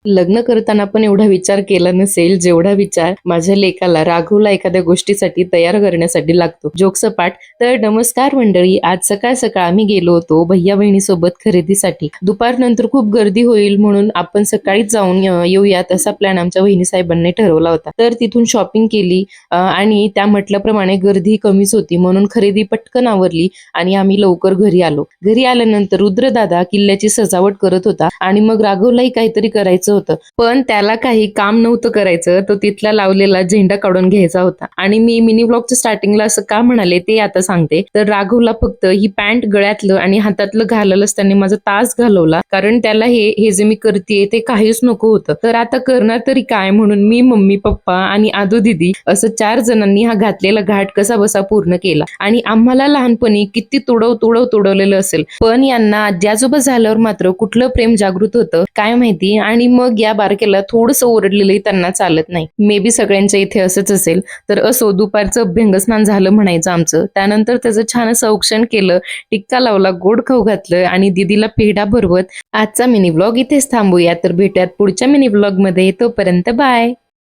लग्न करताना पण एवढा विचार केला नसेल जेवढा विचार माझ्या लेकाला राघवला एखाद्या गोष्टीसाठी तयार करण्यासाठी लागतो. जोकसपाट. तर नमस्कार मंडळी, आज सकाळ सकाळ आम्ही गेलो होतो भैया बहिणीसोबत खरेदीसाठी. दुपारनंतर खूप गर्दी होईल म्हणून आपण सकाळीच जाऊन येऊयात असा प्लॅन आमच्या वहिनी साहेबांनी ठरवला होता. तर तिथून शॉपिंग केली आणि त्या म्हटल्याप्रमाणे गर्दी कमीच होती म्हणून खरेदी पटकन आवरली आणि आम्ही लवकर घरी आलो. घरी आल्यानंतर रुद्रदादा किल्ल्याची सजावट करत होता आणि मग राघवलाही काहीतरी करायचं होतं, पण त्याला काही काम नव्हतं करायचं. तो तिथला लावलेला झेंडा काढून घ्यायचा होता. आणि मी मिनी ब्लॉगच्या स्टार्टिंगला असं का म्हणाले ते आता सांगते. तर राघवला फक्त ही पॅन्ट गळ्यातलं आणि हातातलं घालायलाच त्यांनी माझा तास घालवला, कारण त्याला हे जे मी करतेय ते काहीच नको होतं. तर आता करणार तरी काय म्हणून मी, मम्मी, पप्पा आणि आदू दिदी असं 4 जणांनी हा घातलेला घाट कसा बसा पूर्ण केला. आणि आम्हाला लहानपणी किती तुडवलेलं असेल, पण यांना आजी आजोबा झाल्यावर मात्र कुठलं प्रेम जागृत होतं काय माहिती. आणि मग या बारकेला थोडंसं ओरडलेलंही त्यांना चालत नाही. मे बी सगळ्यांच्या इथे असंच असेल. तर असो, दुपारचं अभ्यंगस्नान झालं म्हणायचं आमचं. त्यानंतर त्याचं छान असं औक्षण केलं, टिक्का लावला, गोड खाऊ घातलं आणि दीदीला पेढा भरवत आजचा मिनी ब्लॉग इथेच थांबूया. तर भेटूयात पुढच्या मिनी ब्लॉग मध्ये. तोपर्यंत बाय.